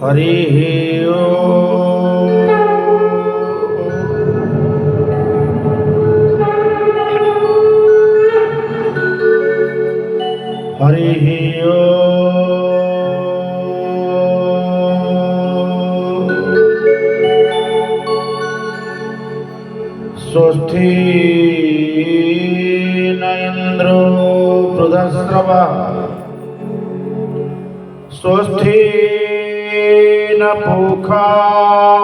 हरि ओम। हरि ओम। स्वस्ति न इंद्रो बृहस्पतिः स्वस्ति न पूषा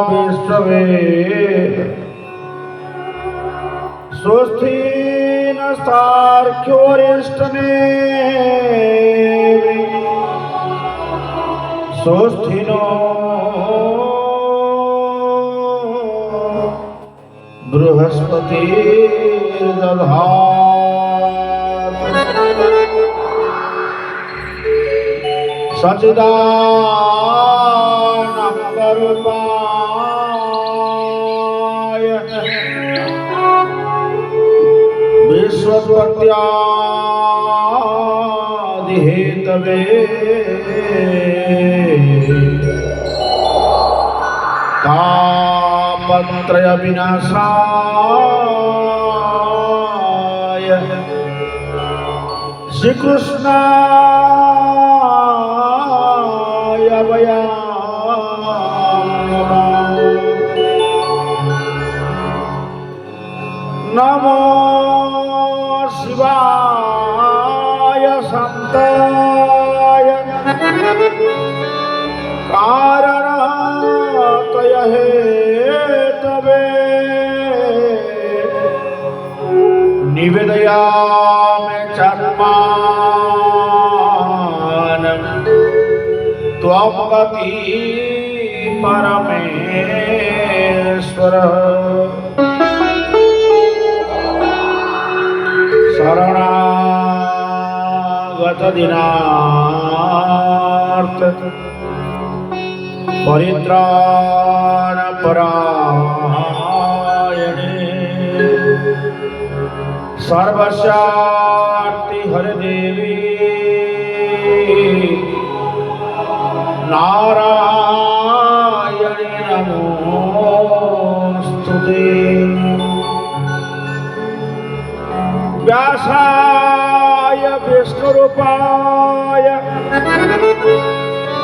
विश्ववेदाः स्वस्ति नस्तार्क्ष्योऽरिष्टनेमिः स्वस्ति नो बृहस्पतिर्दधातु। सच्चिदानन्दरूपाय विश्वोत्पत्त्यादिहेतवे तापत्रयविनाशाय श्रीकृष्णाय वयं नमो शिवाय शान्ताय कारणतय हेतवे निवेदयामि चात्मानं त्वं गति परमेश्वर शरणागत दीनार्थ परित्राण परायणे सर्वस्यार्ति हरे देवी नारायणी नमोस्तुते। व्यासाय विष्णुरूपाय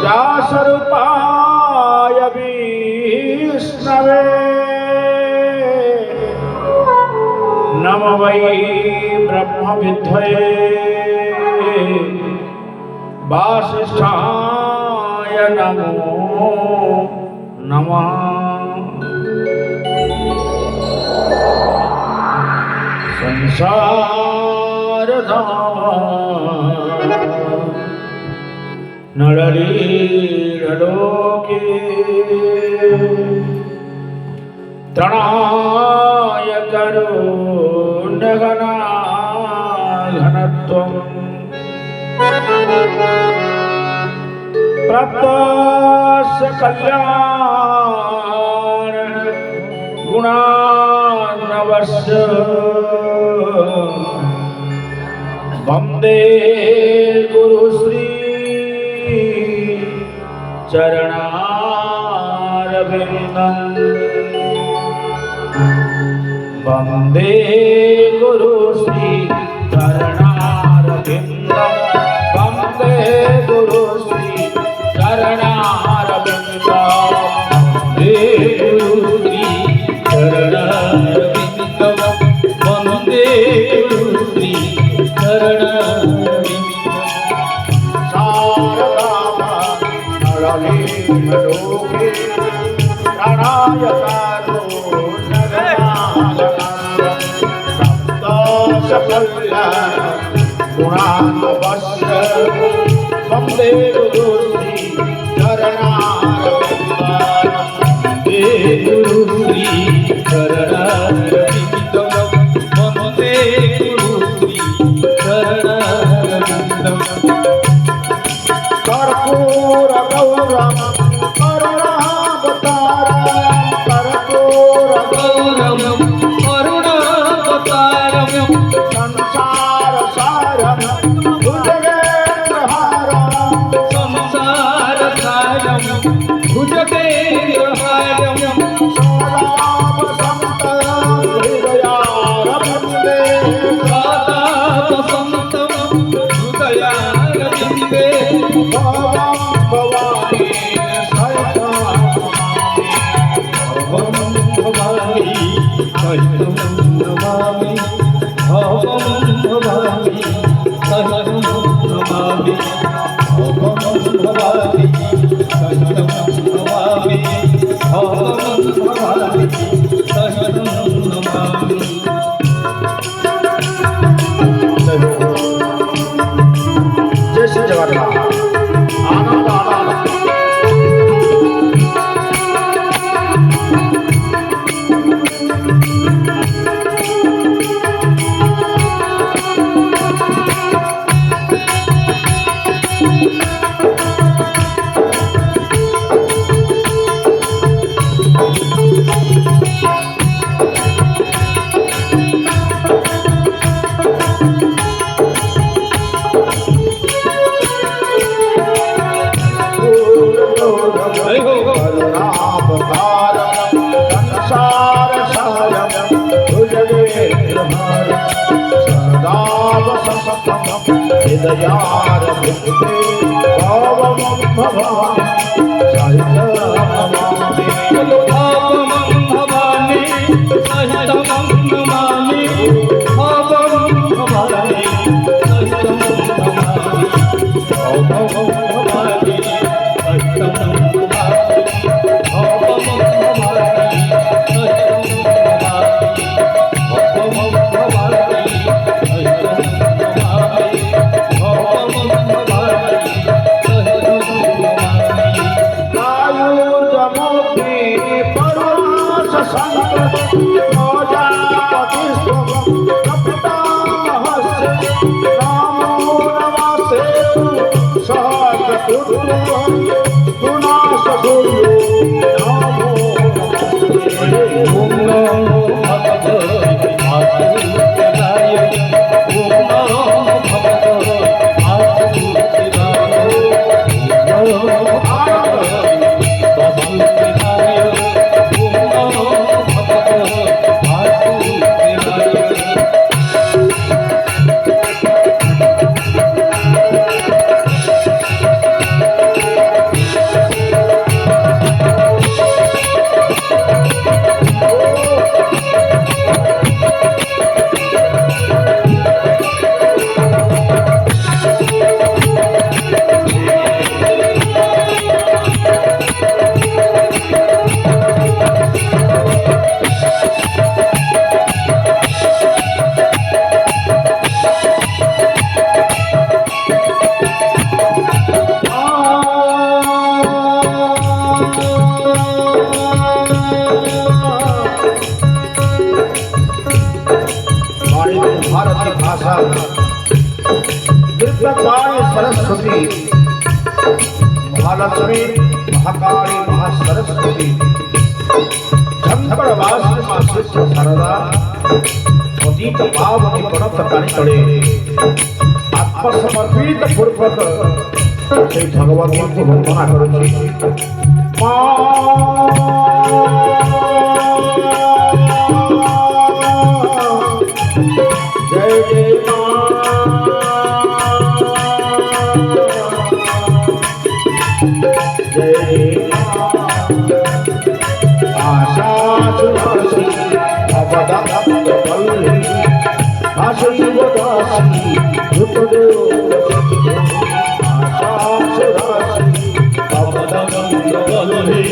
व्यासरूपाय विष्णवे नमो वै ब्रह्मविद्महे वासिष्ठाय नमो नमः। संसारधाम नरलीलोके त्रणाय करुण्यघनाघनत्वं प्राप्तस्य कल्याण गुणार्णवस्य वन्दे गुरुश्री चरणारविन्दं वन्दे गुरुश्री चरणारविन्दं वन्दे गुरुश्री चरणारविन्दं वन्दे गुरुश्री चरणारविन्दं वन्दे गुरुश्री चरणारविन्दं। लोके प्राणाय गुणान्वश्य वन्दे गुरुश्री चरणारविन्दं वन्दे गुरुश्री चरणारविन्दं। कर्पूरगौरं करुणावतारं कर्पूरगौरं करुणावतारं संसारसारं भुजगेन्द्रहारं संसारसारं पदारविन्दे भवं भवानी सहितं नमामि भवं भवानी सहितं नमामि भवं भवानी सहितं नमामि भवं भवानी सहितं नमामि। जय श्री जगन्नाथ। आनंद आनंद हृदयार भुक्ते भावं भवानी सहितं नमामि भवं भवानी सहितं नमामि भवं भवानी सहितं नमामि भवं भवानी सहितं नमामि भवं भवानी सहितं नमामि भवं भवानी सहितं नमामि भवं भवानी सहितं नमामि। आयुर्जमोऽपि परास संकट प्रजापतिस्त्वं कपितामहस्य नमो नमस्तेऽस्तु सहस्रकृत्वं गुणासुर्यो नमो भारत की भाषा दिव्यकाली सरस्वती महालक्ष्मी महाकाली महासरस्वती झंकड़वासिनी मां सिद्ध शारदा पतित पावनी प्रणत कारिकड़े आत्मसमर्पित पूर्वक से भगवती को वंदना करुछि। जय जय जय आशा सुनासी अवदत्तवल्ली आशीर्वदासी आशा सुनासी अवदत्तवल्ली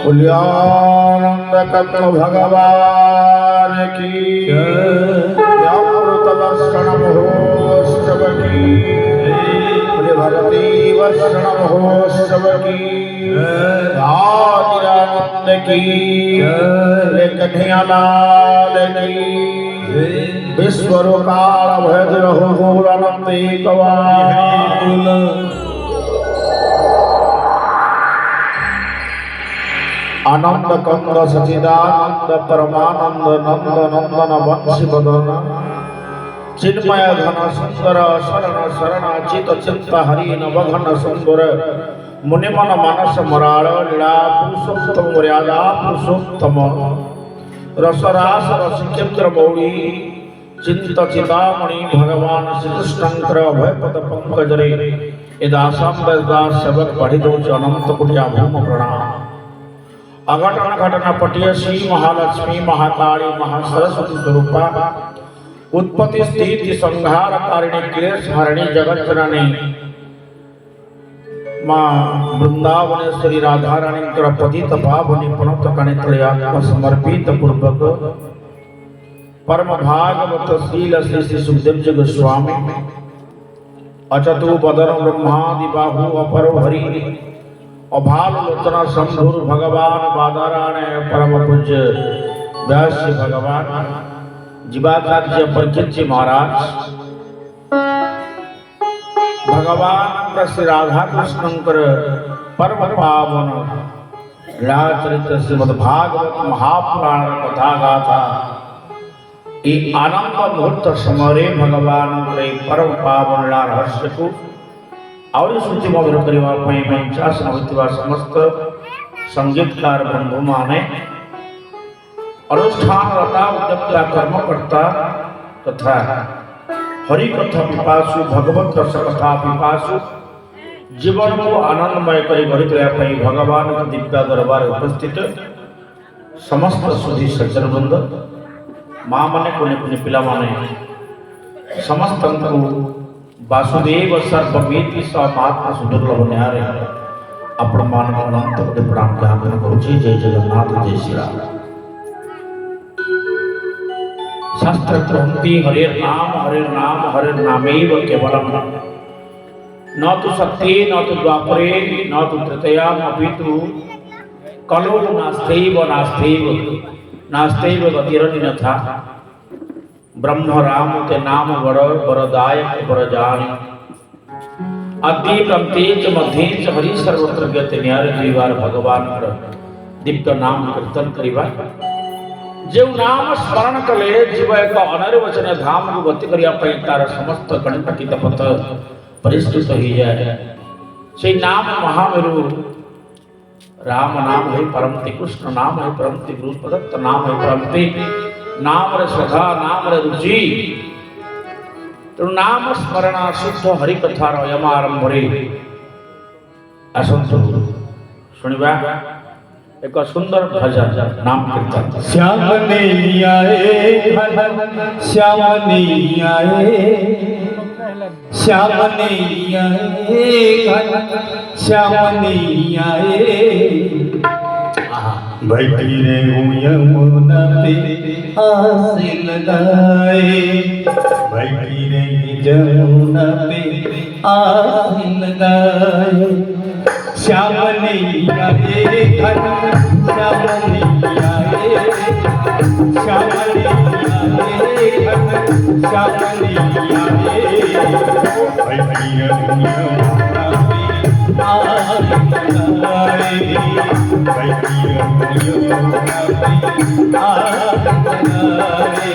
कल्याणानंद कर्ण भगवान की अमृत वर्षण महोत्सव की भगवती वर्षण महोत्सव की आनंद की कन्हैयालाल की विश्वरूपाल भद्र भूरानंद कवाल आनंद कंद सचिदानंद परमानंद नंद नंदन वंशी बदन चिन्मय घन सुंदर शरण शरण चित चित्त हरि नवघन सुंदर मुनिमन मानस मराल लीला पुरुषोत्तम मर्यादा पुरुषोत्तम रसरास रसिकेन्द्र मौली चिंत चितामणि भगवान श्री कृष्णंकर अभयपद पंकजरे यदासाम दास सेवक पढ़ी दो अनंत कुटिया भूम प्रणाम अघटन घटना पटियसी महालक्ष्मी महाकाली महासरस्वती स्वरूपा उत्पत्ति स्थिति संहार कारिणी क्लेश हरिणी जगत जननी मां वृंदावनेश्वरी राधा रानी पतित पावनी पुनत कणित्रयात्म समर्पित पूर्वक परम भागवत शील श्री श्री सुखदेव जी गोस्वामी अचतु बदन ब्रह्मादि बाहु अपर हरि अभाल लोचना शंभुर भगवान बादारायण परम पूज्य व्यास भगवान जीवाचार्य परीक्षित जी महाराज भगवान श्री राधा कृष्णंकर परम पावन लीलाचरित्र श्रीमद्भागवत महापुराण कथा गाथा ई आनंद मुहूर्त समरे भगवान परम पावन लीला रहस्य को और सूची मधुर करने मंचासन होता समस्त संगीतकार बंधु माने अनुष्ठान रता उद्यमता कर्मकर्ता तथा हरि कथा पिपासु भगवत रस कथा पिपासु जीवन को आनंदमय करी गढ़ी भगवान के दिव्य दरबार उपस्थित समस्त सुधी सज्जन वृंद माँ मैंने कुने कुने पिला माने समस्त वासुदेव सर्वमेति स महात्मा सुदुर्लभ न्यारे आपण मानव अनंत प्रणाम ज्ञापन करुछि। जय जगन्नाथ जय श्री राम। शास्त्र कहन्ति हरे नामेव केवलम न तु सत्ये न तु द्वापरे न तु तृतीयाम अपि तु कलो नास्त्यैव गतिरन्यथा ब्रह्म राम के नाम वरदायक वरजानी अति कंतेच मध्येच हरि सर्वत्र गति न्यारे द्विवार भगवान दिव्य नाम कीर्तन करिबा जो नाम स्मरण कले जीव एक अनिर्वचन धाम को गति करिया पई तार समस्त गणपति तपत परिष्कृत हो जाए से नाम महामेरु राम नाम है परमति कृष्ण नाम है परमति गुरु प्रदत्त नाम है परमति नाम रे सखा नाम रे रुचि तो नाम स्मरण शुद्ध हरि कथा यम आरंभ रे असंत सुनिबा एक सुंदर भजन नाम कीर्तन। श्याम ने आए श्याम ने आए श्याम ने आए श्याम ने आए बैठी रे यमुना पे आस लगाए, बैठी रे यमुना पे आस लगाए। श्याम नैया रे घर, श्याम नैया रे, श्याम नैया रे घर, श्याम नैया रे। बैठी रे यमुना पे आस लगाए, बैठी रे यमुना पे आस लगाए।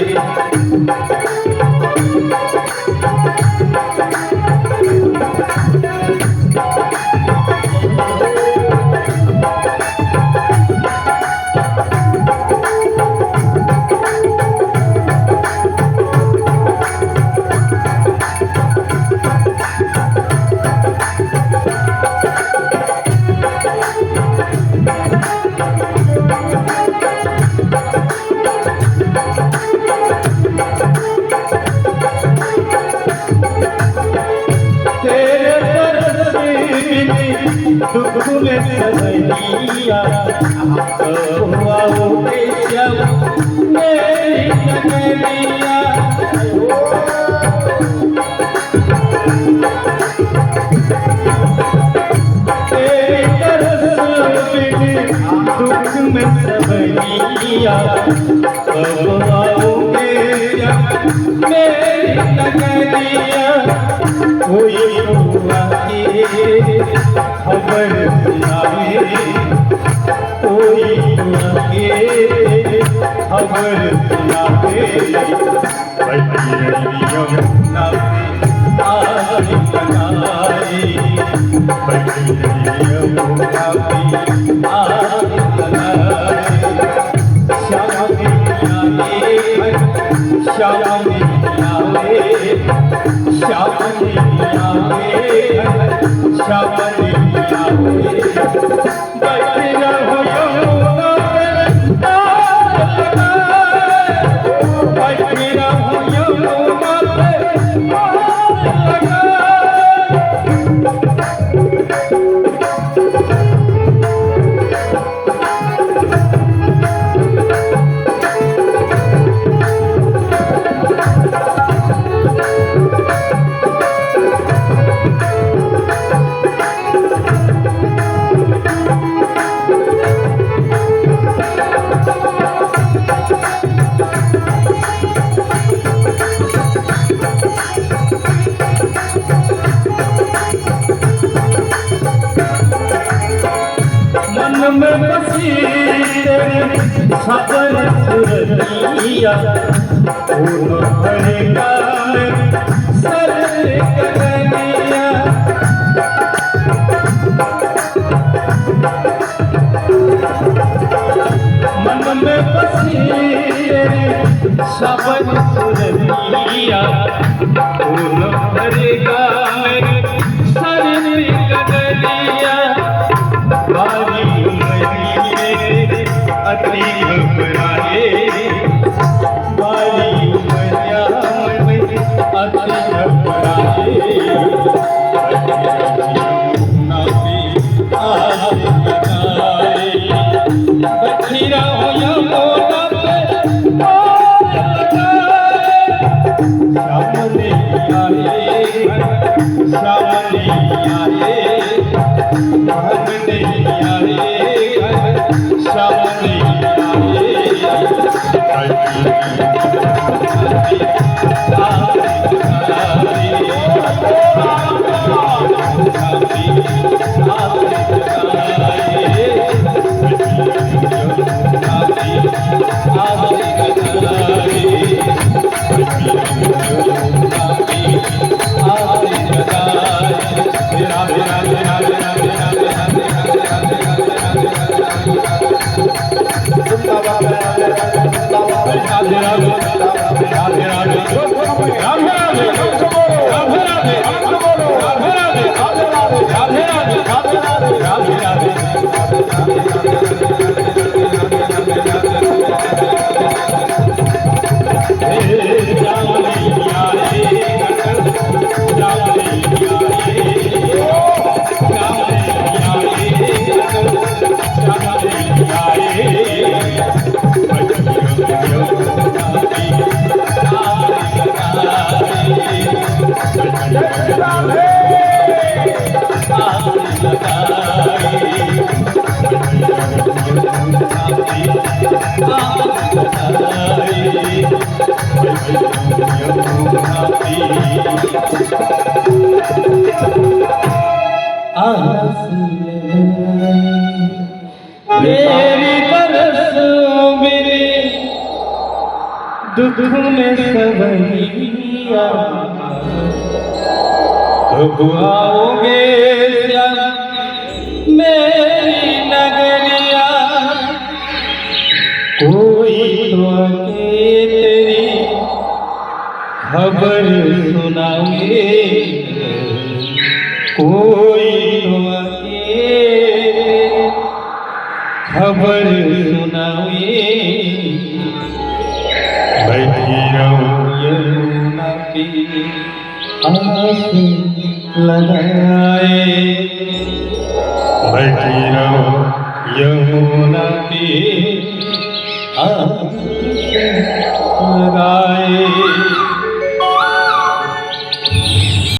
दुख में सजनिया आओ श्याम मेरी नगरिया। तेरे तरस दुख में सजनिया आओ श्याम मेरी नगरिया। कोई खबर सुनावे, कोई खबर सुनावे। बैठी रही यमुना पे आस लगाए, बैठी रही यमुना पे आस लगाए। श्याम नैया रे, श्याम नैया रे, श्याम नैया रे, श्याम नैया रे। बैठी रहो यमुना पे आस लगाए, बैठी रहो यमुना पे आस लगाए। मन में बसी तेरी खबर सुरतिया, फूल भरेगा सर कगनिया। मन में बसी तेरी खबर सुरतिया, फूल भरेगा सर कगनिया। बारी उमरिए अति घबराए, बारी उमरिया अति घबराए। यमुना पे आस लगाए, बैठी रहो यमुना पे आस लगाए। श्याम नैया रे, श्याम नैया रे, श्याम नैया रे, श्याम नैया मेरी तरस मेरे दुख में सवैया कब आओगे श्याम मेरी नगरिया कोई तो आके तेरी खबर सुनाए कोई तो आके खबर सुनाए बैठी रहूं यमुना की आस लगाए